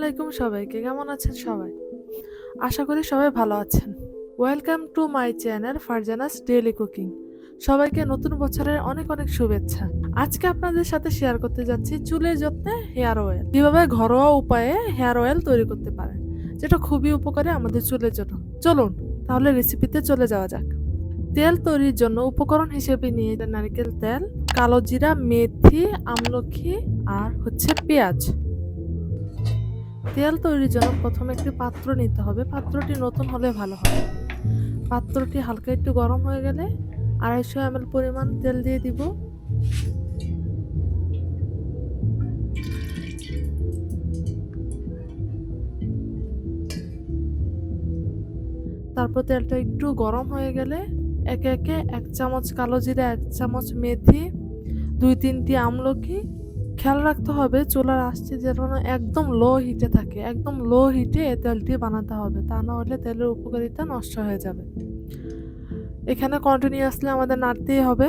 আলাইকুম সবাইকে। কেমন আছেন সবাই? আশা করি সবাই ভালো আছেন। Welcome to my channel Farzana's daily cooking. সবাইকে নতুন বছরের অনেক অনেক শুভেচ্ছা। আজকে আপনাদের সাথে শেয়ার করতে যাচ্ছি চুলের যত্নে হেয়ার অয়েল। কিভাবে ঘরোয়া উপায়ে হেয়ার অয়েল তৈরি করতে পারেন, যেটা খুবই উপকারী আমাদের চুলের জন্য। চলুন তাহলে রেসিপিতে চলে যাওয়া যাক। তেল তৈরির জন্য উপকরণ হিসেবে নিয়ে নারকেল তেল, কালো জিরা, মেথি, আমলকি আর পেঁয়াজ। তেল তৈরির জন্য প্রথমে একটি পাত্র নিতে হবে। পাত্রটি নতুন হলে ভালো হবে। পাত্রটি হালকা একটু গরম হয়ে গেলে 250 ml পরিমাণ তেল দিয়ে দিব। তারপর তেলটা একটু গরম হয়ে গেলে একে একে 1 চামচ কালো জিরা, 1 চামচ মেথি, 2-3টি আমলকি। খেয়াল রাখতে হবে চুলার আঁচটি যেন একদম লো হিটে থাকে। একদম লো হিটে এই তেলটি বানাতে হবে, তা না হলে তেলের উপকারিতা নষ্ট হয়ে যাবে। এখানে কন্টিনিউয়াসলি আমাদের নাড়তেই হবে।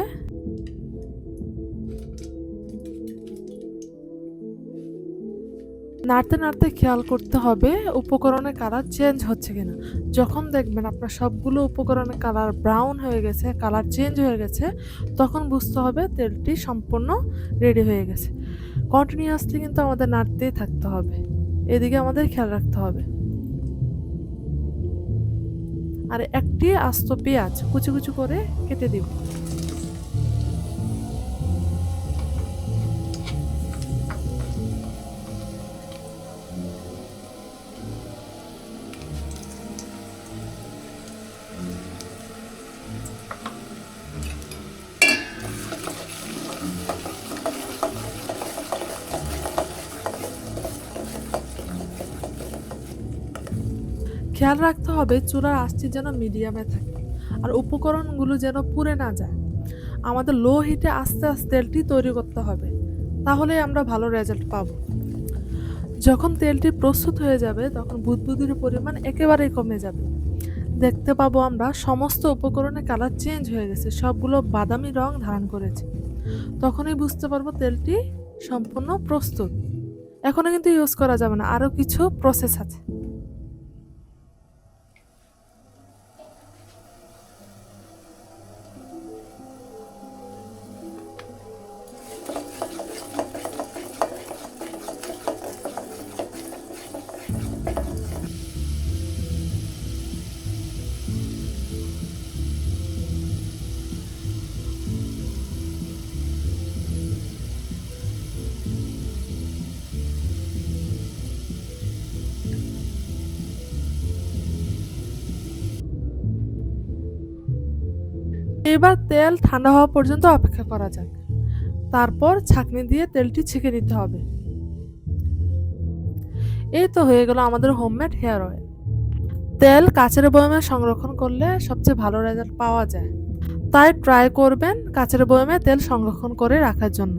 নাড়তে নাড়তে খেয়াল করতে হবে উপকরণের কালার চেঞ্জ হচ্ছে কিনা। যখন দেখবেন আপনার সবগুলো উপকরণের কালার ব্রাউন হয়ে গেছে, কালার চেঞ্জ হয়ে গেছে, তখন বুঝতে হবে তেলটি সম্পূর্ণ রেডি হয়ে গেছে। কন্টিনিউয়াসলি কিন্তু আমাদের নাড়তেই থাকতে হবে, এদিকে আমাদের খেয়াল রাখতে হবে। আর একটি আস্ত পেঁয়াজ কুচি কুচি করে কেটে দিব। খেয়াল রাখতে হবে চুলার আঁচটি যেন মিডিয়ামে থাকে আর উপকরণগুলো যেন পুড়ে না যায়। আমাদের লো হিটে আস্তে আস্তে তেলটি তৈরি করতে হবে, তাহলে আমরা ভালো রেজাল্ট পাবো। যখন তেলটি প্রস্তুত হয়ে যাবে তখন বুদবুদের পরিমাণ একেবারেই কমে যাবে। দেখতে পাবো আমরা সমস্ত উপকরণের কালার চেঞ্জ হয়ে গেছে, সবগুলো বাদামি রং ধারণ করেছে। তখনই বুঝতে পারবো তেলটি সম্পূর্ণ প্রস্তুত। এখনো কিন্তু ইউজ করা যাবে না, আরও কিছু প্রসেস আছে। এবার তেল ঠান্ডা হওয়া পর্যন্ত অপেক্ষা করা যাক। তারপর ছাঁকনি দিয়ে তেলটি ছেঁকে নিতে হবে। এই তো হয়ে গেল আমাদের হোমমেড হেয়ার অয়েল। তেল কাচের বয়ামে সংরক্ষণ করলে সবচেয়ে ভালো রেজাল্ট পাওয়া যায়, তাই ট্রাই করবেন কাচের বয়ামে তেল সংরক্ষণ করে রাখার জন্য।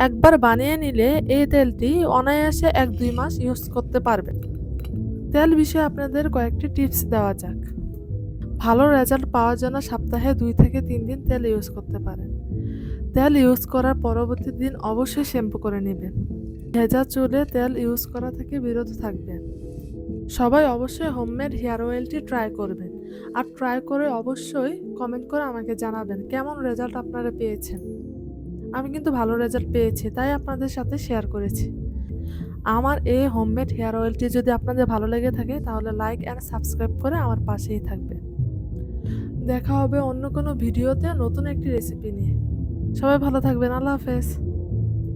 একবার বানিয়ে নিলে এই তেলটি অনায়াসে 1-2 মাস ইউজ করতে পারবেন। তেল বিষয়ে আপনাদের কয়েকটি টিপস দেওয়া যাক। ভালো রেজাল্ট পাওয়ার জন্য সপ্তাহে 2 থেকে 3 দিন তেল ইউজ করতে পারেন। তেল ইউজ করার পরবর্তী দিন অবশ্যই শ্যাম্পু করে নেবেন। ভেজা চুলে তেল ইউজ করা থেকে বিরত থাকবেন। সবাই অবশ্যই হোমমেড হেয়ার অয়েলটি ট্রাই করবেন, আর ট্রাই করে অবশ্যই কমেন্ট করে আমাকে জানাবেন কেমন রেজাল্ট আপনারা পেয়েছেন। আমি কিন্তু ভালো রেজাল্ট পেয়েছি, তাই আপনাদের সাথে শেয়ার করেছি। আমার এই হোমমেড হেয়ার অয়েলটি যদি আপনাদের ভালো লেগে থাকে তাহলে লাইক অ্যান্ড সাবস্ক্রাইব করে আমার পাশেই থাকবেন। দেখা হবে অন্য কোনো ভিডিওতে নতুন একটি রেসিপি নিয়ে। সবাই ভালো থাকবেন। আল্লাহ হাফেজ।